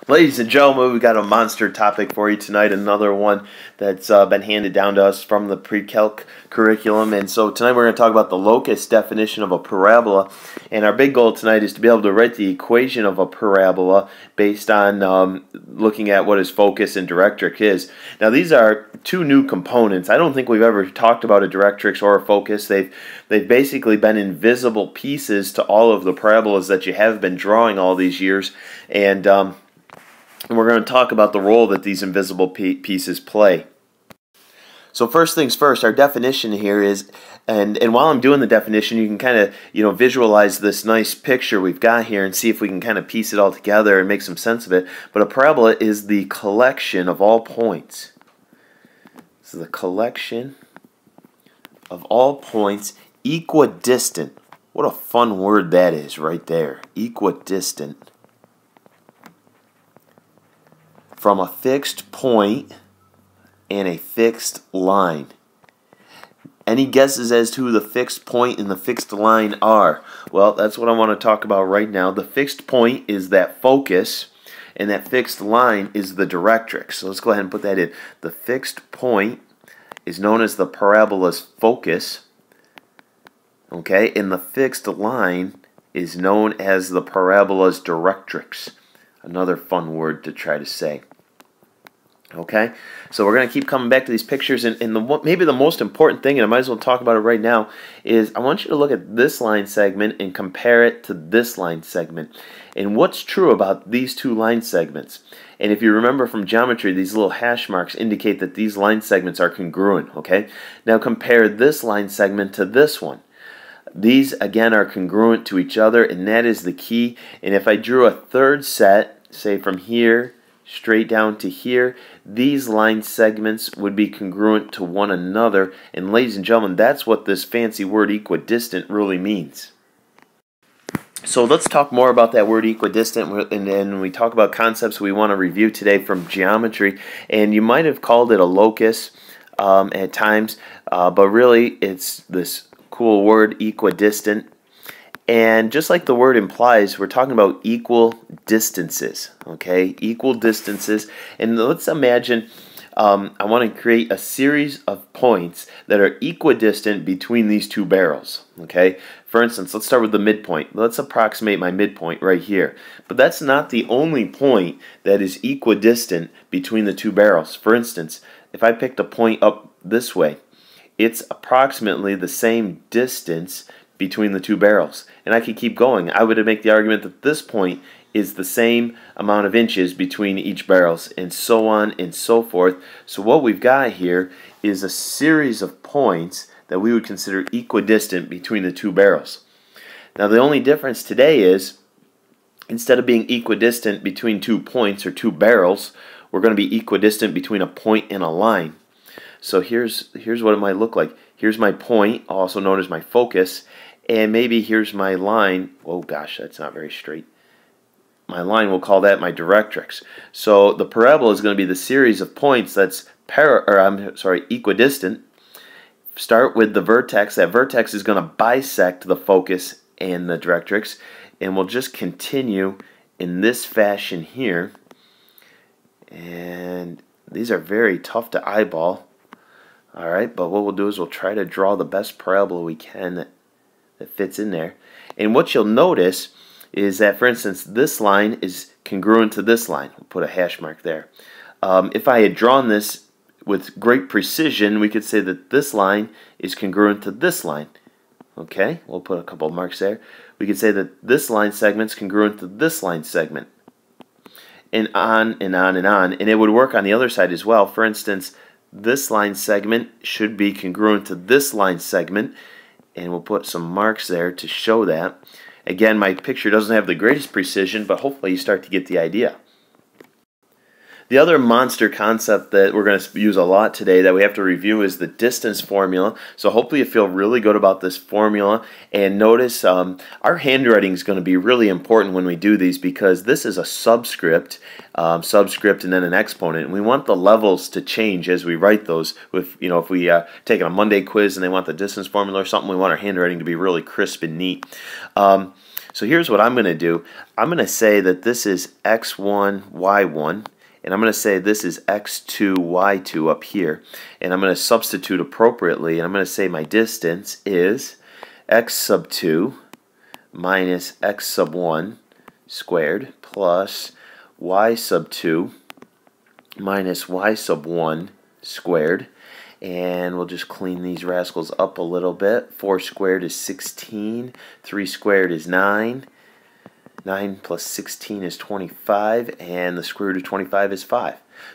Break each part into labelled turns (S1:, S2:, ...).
S1: Ladies and gentlemen, we've got a monster topic for you tonight, another one that's been handed down to us from the pre-calc curriculum. And so tonight we're going to talk about the locus definition of a parabola. And our big goal tonight is to be able to write the equation of a parabola based on looking at what its focus and directrix is. Now these are two new components. I don't think we've ever talked about a directrix or a focus. They've basically been invisible pieces to all of the parabolas that you have been drawing all these years. And we're going to talk about the role that these invisible pieces play. So first things first, our definition here is, and while I'm doing the definition, you can kind of visualize this nice picture we've got here and see if we can kind of piece it all together and make some sense of it. But a parabola is the collection of all points. This is the collection of all points equidistant. What a fun word that is right there, equidistant. From a fixed point and a fixed line. Any guesses as to who the fixed point and the fixed line are? Well, that's what I want to talk about right now. The fixed point is that focus, and that fixed line is the directrix. So let's go ahead and put that in. The fixed point is known as the parabola's focus, okay, and the fixed line is known as the parabola's directrix. Another fun word to try to say. Okay, so we're going to keep coming back to these pictures, and maybe the most important thing, and I might as well talk about it right now, is I want you to look at this line segment and compare it to this line segment. And what's true about these two line segments? And if you remember from geometry, these little hash marks indicate that these line segments are congruent, okay? Now compare this line segment to this one. These, again, are congruent to each other, and that is the key. And if I drew a third set, say from here straight down to here, these line segments would be congruent to one another. And ladies and gentlemen, that's what this fancy word equidistant really means. So let's talk more about that word equidistant, and then we talk about concepts we want to review today from geometry. And you might have called it a locus at times, but really it's this cool word equidistant. And just like the word implies, we're talking about equal distances, okay? Equal distances. And let's imagine I want to create a series of points that are equidistant between these two barrels, okay? For instance, let's start with the midpoint. Let's approximate my midpoint right here. But that's not the only point that is equidistant between the two barrels. For instance, if I picked a point up this way, it's approximately the same distance between the two barrels. And I could keep going. I would make the argument that this point is the same amount of inches between each barrels, and so on and so forth. So what we've got here is a series of points that we would consider equidistant between the two barrels. Now the only difference today is, instead of being equidistant between 2 points or 2 barrels, we're going to be equidistant between a point and a line. So here's what it might look like. Here's my point, also known as my focus, and maybe here's my line. Oh gosh, that's not very straight. My line, we'll call that my directrix. So the parabola is going to be the series of points that's equidistant. Start with the vertex. That vertex is going to bisect the focus and the directrix, and we'll just continue in this fashion here. And these are very tough to eyeball. Alright, but what we'll do is we'll try to draw the best parabola we can that fits in there. And what you'll notice is that, for instance, this line is congruent to this line. We'll put a hash mark there. If I had drawn this with great precision, we could say that this line is congruent to this line. Okay, we'll put a couple of marks there. We could say that this line segment is congruent to this line segment. And on and on and on. And it would work on the other side as well. For instance, this line segment should be congruent to this line segment, and we'll put some marks there to show that. Again, my picture doesn't have the greatest precision, but hopefully you start to get the idea. The other monster concept that we're going to use a lot today that we have to review is the distance formula. So hopefully you feel really good about this formula. And notice our handwriting is going to be really important when we do these, because this is a subscript, and then an exponent. And we want the levels to change as we write those. If we take a Monday quiz and they want the distance formula or something, we want our handwriting to be really crisp and neat. So here's what I'm going to do. I'm going to say that this is x1, y1, and I'm going to say this is x2, y2 up here, and I'm going to substitute appropriately, and I'm going to say my distance is x sub 2 minus x sub 1 squared plus y sub 2 minus y sub 1 squared. And we'll just clean these rascals up a little bit. 4 squared is 16. 3 squared is 9. 9 plus 16 is 25. And the square root of 25 is 5.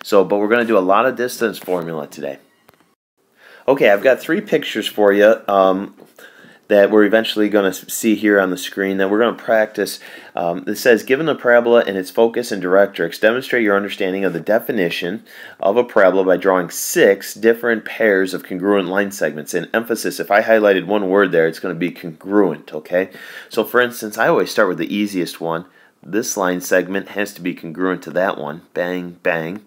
S1: But we're going to do a lot of distance formula today. Okay, I've got 3 pictures for you that we're eventually going to see here on the screen that we're going to practice. It says, given the parabola and its focus and directrix, demonstrate your understanding of the definition of a parabola by drawing 6 different pairs of congruent line segments. And emphasis, if I highlighted one word there, it's going to be congruent, okay? So for instance, I always start with the easiest one. This line segment has to be congruent to that one. Bang, bang.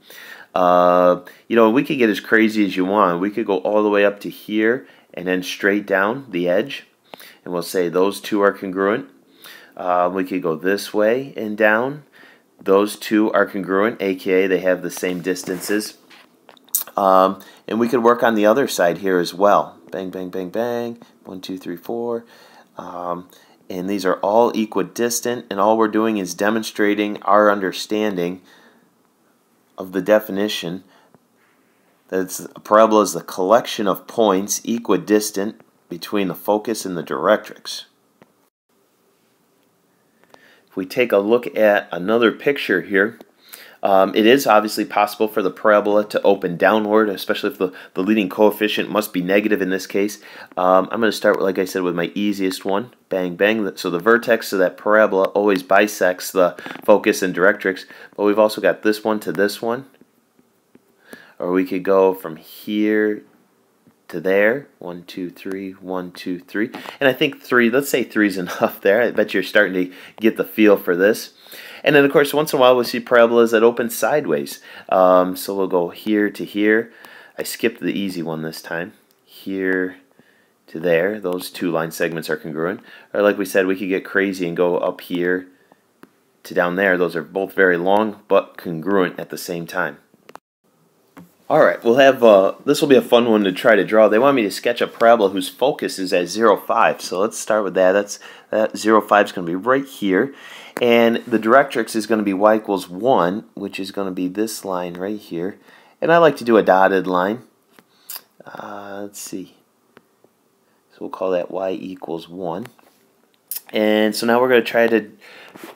S1: You know, we could get as crazy as you want. We could go all the way up to here and then straight down the edge. And we'll say those two are congruent. We could go this way and down. Those two are congruent, aka they have the same distances. And we could work on the other side here as well. Bang, bang, bang, bang. 1, 2, 3, 4. And these are all equidistant, and all we're doing is demonstrating our understanding of the definition that a parabola is the collection of points equidistant between the focus and the directrix. If we take a look at another picture here, it is obviously possible for the parabola to open downward, especially if the leading coefficient must be negative in this case. I'm going to start, like I said, with my easiest one. Bang, bang. So the vertex of that parabola always bisects the focus and directrix. But we've also got this one to this one. Or we could go from here to there. 1, 2, 3, 1, 2, 3. And I think 3, let's say 3 is enough there. I bet you're starting to get the feel for this. And then, of course, once in a while we'll see parabolas that open sideways. So we'll go here to here. I skipped the easy one this time. Here to there. Those two line segments are congruent. Or like we said, we could get crazy and go up here to down there. Those are both very long but congruent at the same time. Alright, we'll have, this will be a fun one to try to draw. They want me to sketch a parabola whose focus is at 0, 5. So let's start with that. That 0, 5 is going to be right here. And the directrix is going to be y equals 1, which is going to be this line right here. And I like to do a dotted line. Let's see. So we'll call that y equals 1. And so now we're going to try to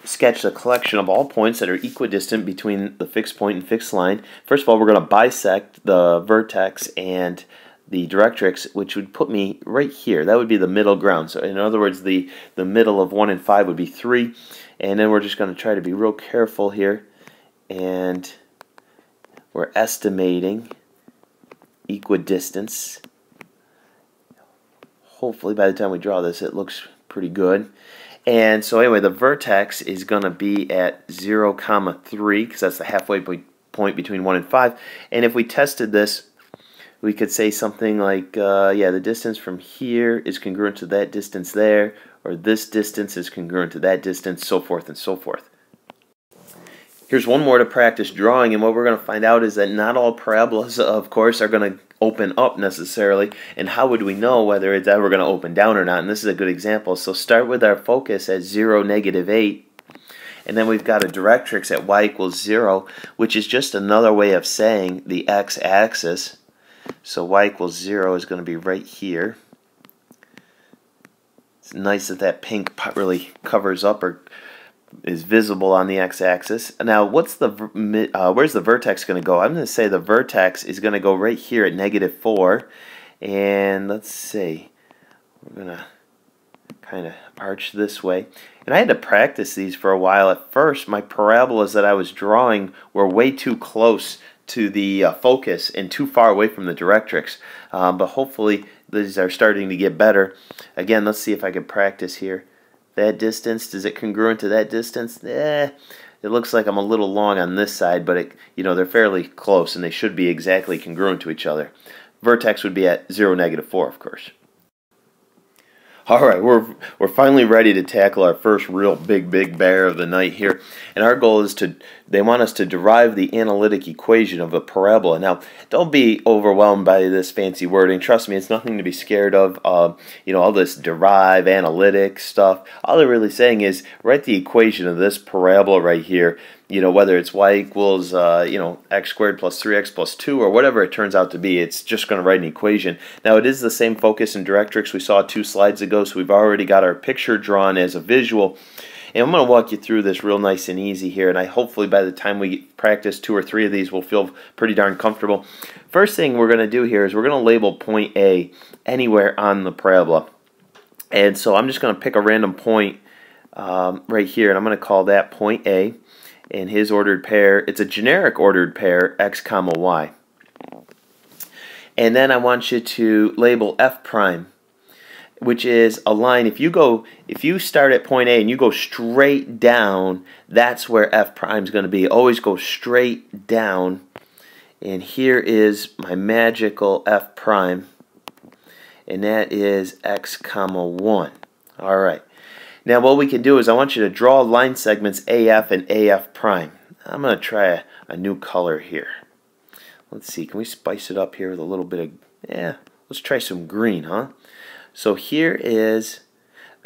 S1: sketch the collection of all points that are equidistant between the fixed point and fixed line. First of all, we're going to bisect the vertex and the directrix, which would put me right here. That would be the middle ground. So in other words, the middle of 1 and 5 would be 3. And then we're just going to try to be real careful here. And we're estimating equidistance. Hopefully by the time we draw this, it looks pretty good. And so anyway, the vertex is going to be at 0, 3, because that's the halfway point between 1 and 5. And if we tested this, we could say something like, yeah, the distance from here is congruent to that distance there, or this distance is congruent to that distance, so forth and so forth. Here's one more to practice drawing, and what we're going to find out is that not all parabolas, of course, are going to open up necessarily, and how would we know whether it's ever going to open down or not? And this is a good example. So start with our focus at 0, -8, and then we've got a directrix at y equals 0, which is just another way of saying the x-axis. So y equals 0 is going to be right here. It's nice that that pink really covers up or is visible on the x-axis. Now, where's the vertex going to go? I'm going to say the vertex is going to go right here at -4. And let's see, we're going to kind of arch this way. And I had to practice these for a while. At first, my parabolas that I was drawing were way too close to the focus and too far away from the directrix. But hopefully, these are starting to get better. Again, let's see if I can practice here. That distance, is it congruent to that distance? It looks like I'm a little long on this side, but they're fairly close, and they should be exactly congruent to each other. Vertex would be at 0, -4, of course. Alright, we're finally ready to tackle our first real big bear of the night here. And our goal is they want us to derive the analytic equation of a parabola. Now, don't be overwhelmed by this fancy wording. Trust me, it's nothing to be scared of. All this derive, analytic stuff. All they're really saying is write the equation of this parabola right here. Whether it's y equals, x squared plus 3x plus 2 or whatever it turns out to be, it's just going to write an equation. Now, it is the same focus in directrix we saw 2 slides ago, so we've already got our picture drawn as a visual. And I'm going to walk you through this real nice and easy here, and hopefully by the time we practice 2 or 3 of these, we'll feel pretty darn comfortable. First thing we're going to do here is we're going to label point A anywhere on the parabola. And so I'm just going to pick a random point right here, and I'm going to call that point A. And his ordered pair, it's a generic ordered pair, x comma y. And then I want you to label f prime, which is a line. If you start at point A and you go straight down, that's where f prime is going to be. Always go straight down. And here is my magical f prime, and that is x comma 1. All right. Now what we can do is I want you to draw line segments AF and AF prime. I'm going to try a new color here. Let's see, can we spice it up here with a little bit of, let's try some green, huh? So here is,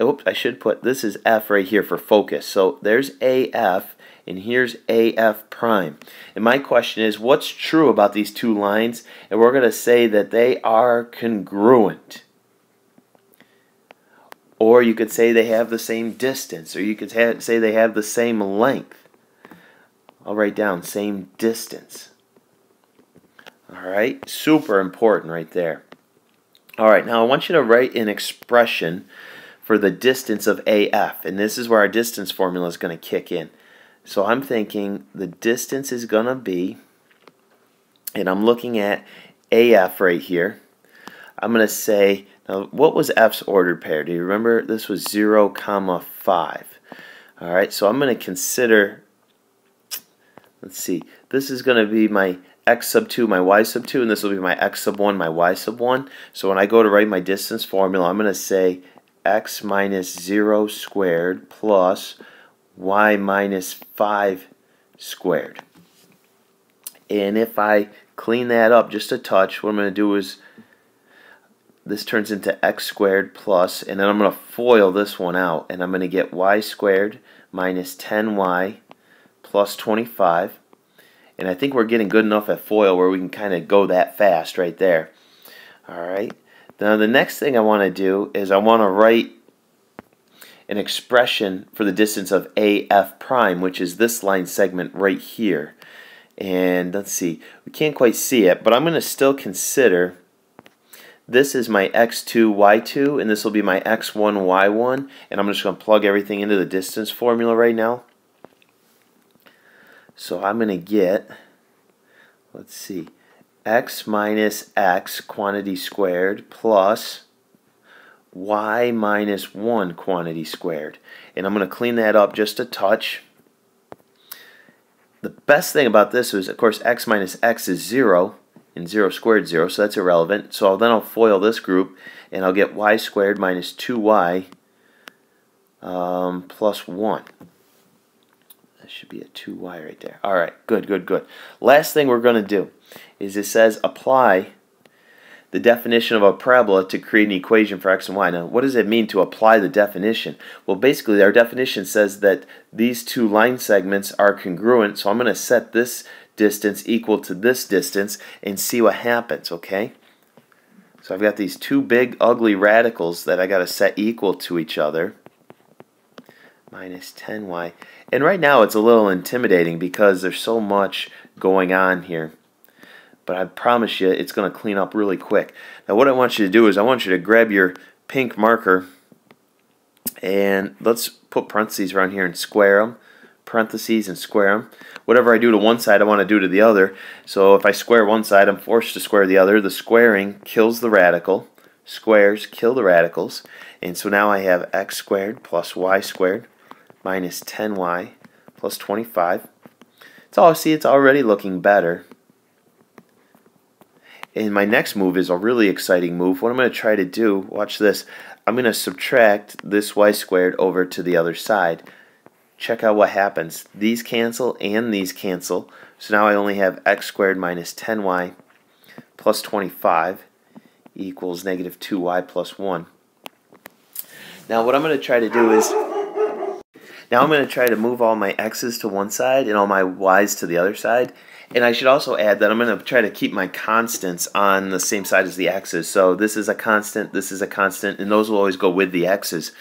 S1: oops, I should put, this is F right here for focus. So there's AF and here's AF prime. And my question is, what's true about these two lines? And we're going to say that they are congruent. Or you could say they have the same distance, or you could say they have the same length. I'll write down same distance. Alright, super important right there. Alright, now I want you to write an expression for the distance of AF, and this is where our distance formula is going to kick in. So I'm thinking the distance is going to be, and I'm looking at AF right here. I'm going to say, now what was F's ordered pair? Do you remember? This was 0, 5. Alright, so I'm going to consider, let's see, this is going to be my x sub 2, my y sub 2, and this will be my x sub 1, my y sub 1. So when I go to write my distance formula, I'm going to say x minus 0 squared plus y minus 5 squared. And if I clean that up just a touch, what I'm going to do is this turns into x squared plus, and then I'm going to FOIL this one out, and I'm going to get y squared minus 10y plus 25. And I think we're getting good enough at FOIL where we can kind of go that fast right there. Alright. Now the next thing I want to do is I want to write an expression for the distance of AF prime, which is this line segment right here. And let's see, we can't quite see it, but I'm going to still consider this is my x2, y2, and this will be my x1, y1, and I'm just going to plug everything into the distance formula right now. So I'm going to get, let's see, x minus x quantity squared plus y minus 1 quantity squared. And I'm going to clean that up just a touch. The best thing about this is, of course, x minus x is 0. And 0 squared is 0, so that's irrelevant. So then I'll FOIL this group, and I'll get y squared minus 2y plus 1. That should be a 2y right there. Alright, good. Last thing we're going to do is it says apply the definition of a parabola to create an equation for x and y. Now, what does it mean to apply the definition? Well, basically, our definition says that these two line segments are congruent, so I'm going to set this distance equal to this distance and see what happens, okay? So I've got these two big ugly radicals that I got to set equal to each other. Minus 10y. And right now it's a little intimidating because there's so much going on here. But I promise you it's going to clean up really quick. Now what I want you to do is I want you to grab your pink marker and let's put parentheses around here and square them. Parentheses and square them. Whatever I do to one side I want to do to the other. So if I square one side I'm forced to square the other. The squaring kills the radical. Squares kill the radicals. And so now I have x squared plus y squared minus 10y plus 25. It's already looking better. And my next move is a really exciting move. What I'm going to try to do, watch this, I'm going to subtract this y squared over to the other side. Check out what happens. These cancel and these cancel. So now I only have x squared minus 10y plus 25 equals negative 2y plus 1. Now what I'm going to try to do is, now I'm going to try to move all my x's to one side and all my y's to the other side. And I should also add that I'm going to try to keep my constants on the same side as the x's. So this is a constant, and those will always go with the x's.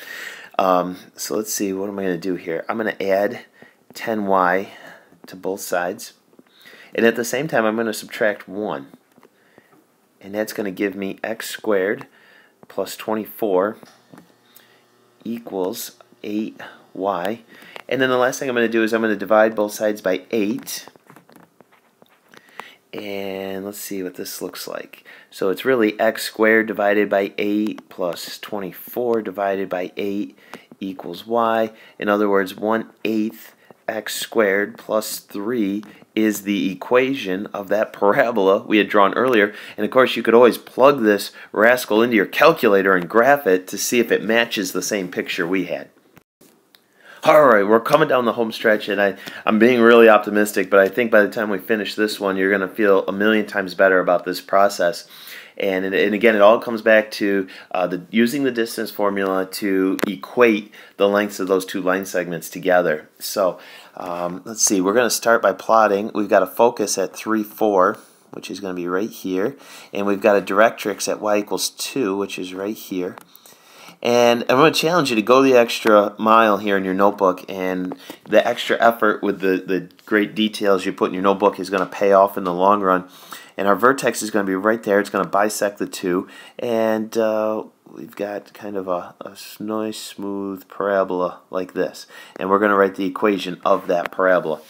S1: So let's see, what am I going to do here? I'm going to add 10y to both sides. And at the same time, I'm going to subtract 1. And that's going to give me x squared plus 24 equals 8y. And then the last thing I'm going to do is I'm going to divide both sides by 8. And let's see what this looks like. So it's really x squared divided by 8 plus 24 divided by 8 equals y. In other words, 1/8 x squared plus 3 is the equation of that parabola we had drawn earlier. And of course, you could always plug this rascal into your calculator and graph it to see if it matches the same picture we had. Alright, we're coming down the home stretch, and I'm being really optimistic, but I think by the time we finish this one, you're going to feel a million times better about this process. And again, it all comes back to using the distance formula to equate the lengths of those two line segments together. So let's see, we're going to start by plotting. We've got a focus at 3, 4, which is going to be right here. And we've got a directrix at y equals 2, which is right here. And I'm going to challenge you to go the extra mile here in your notebook, and the extra effort with the great details you put in your notebook is going to pay off in the long run. And our vertex is going to be right there. It's going to bisect the two, and we've got kind of a nice smooth parabola like this. And we're going to write the equation of that parabola.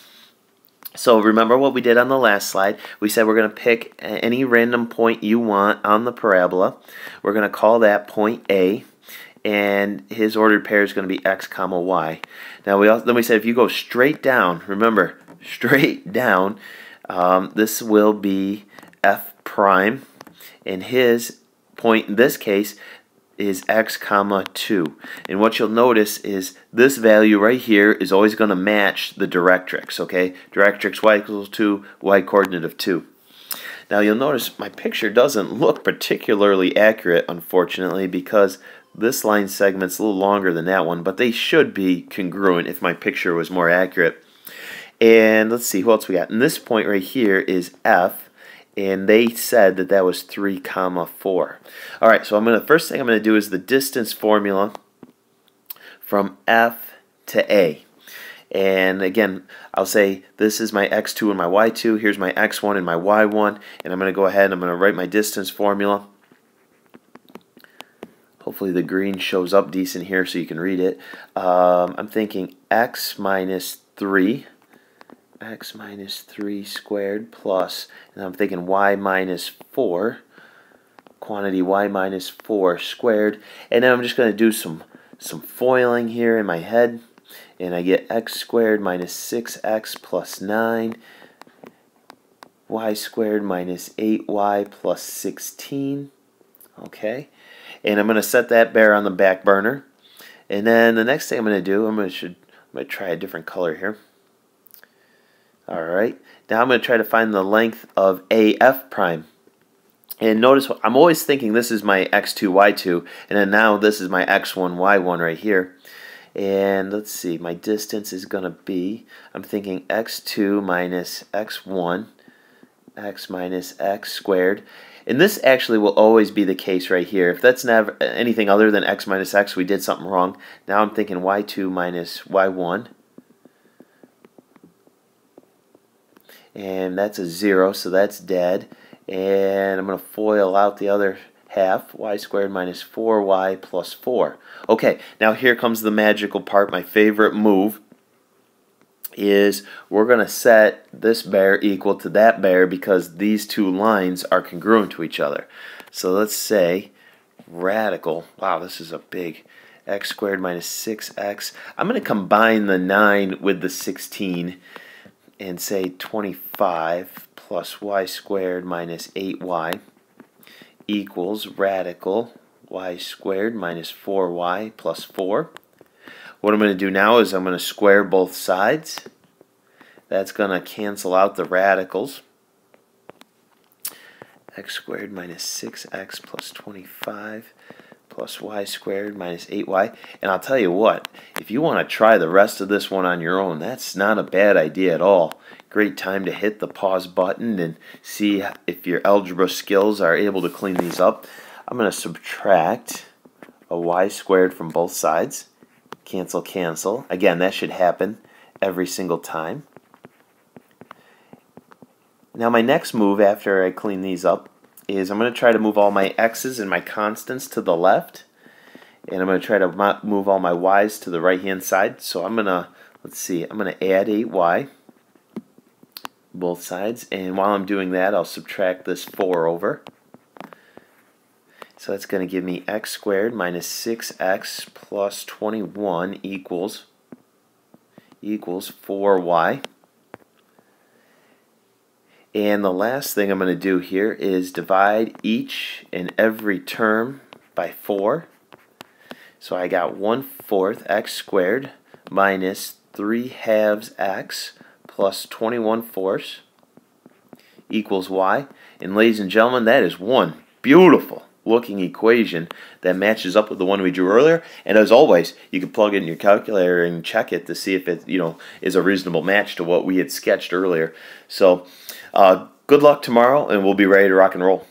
S1: So remember what we did on the last slide. We said we're going to pick any random point you want on the parabola. We're going to call that point A. And his ordered pair is going to be x comma y. Now then we said if you go straight down, remember, straight down, this will be f prime, and his point in this case is x comma 2. And what you'll notice is this value right here is always going to match the directrix, okay? Directrix y equals 2, y coordinate of 2. Now you'll notice my picture doesn't look particularly accurate, unfortunately, because this line segment's a little longer than that one, but they should be congruent if my picture was more accurate. And let's see, who else we got? And this point right here is F, and they said that that was 3 comma 4. All right, so first thing I'm going to do is the distance formula from F to A. And again, I'll say this is my x2 and my y2. Here's my x1 and my y1. And I'm going to go ahead and I'm going to write my distance formula. Hopefully the green shows up decent here so you can read it. I'm thinking x minus 3 squared plus, and I'm thinking y minus 4, quantity y minus 4 squared. And then I'm just going to do some foiling here in my head. And I get x squared minus 6x plus 9, y squared minus 8y plus 16. Okay, and I'm going to set that bear on the back burner. And then the next thing I'm going to do, I'm going to try a different color here. All right, now I'm going to try to find the length of AF prime. And notice I'm always thinking this is my x2, y2, and then now this is my x1, y1 right here. And let's see, my distance is going to be, I'm thinking x2 minus x1, x minus x squared. And this actually will always be the case right here. If that's never anything other than x minus x, we did something wrong. Now I'm thinking y2 minus y1. And that's a 0, so that's dead. And I'm going to FOIL out the other half, y squared minus 4y plus 4. Okay, now here comes the magical part. My favorite move is we're going to set this bear equal to that bear because these two lines are congruent to each other. So let's say radical, wow, this is a big, x squared minus 6x. I'm going to combine the 9 with the 16 and say 25 plus y squared minus 8y. equals radical y squared minus 4y plus 4. What I'm going to do now is I'm going to square both sides. That's going to cancel out the radicals. X squared minus 6x plus 25 plus y squared minus 8y. And I'll tell you what, if you want to try the rest of this one on your own, that's not a bad idea at all. Great time to hit the pause button and see if your algebra skills are able to clean these up. I'm going to subtract a y squared from both sides. Cancel, cancel. Again, that should happen every single time. Now my next move after I clean these up is I'm going to try to move all my x's and my constants to the left, and I'm going to try to move all my y's to the right hand side. So I'm going to, let's see, I'm going to add 8y both sides, and while I'm doing that I'll subtract this 4 over. So that's going to give me x squared minus 6x plus 21 equals 4y. And the last thing I'm going to do here is divide each and every term by 4. So I got 1/4 x squared minus 3/2 x plus 21/4 equals y. And ladies and gentlemen, that is one beautiful looking equation that matches up with the one we drew earlier. And as always, you can plug it in your calculator and check it to see if it is a reasonable match to what we had sketched earlier. So good luck tomorrow, and we'll be ready to rock and roll.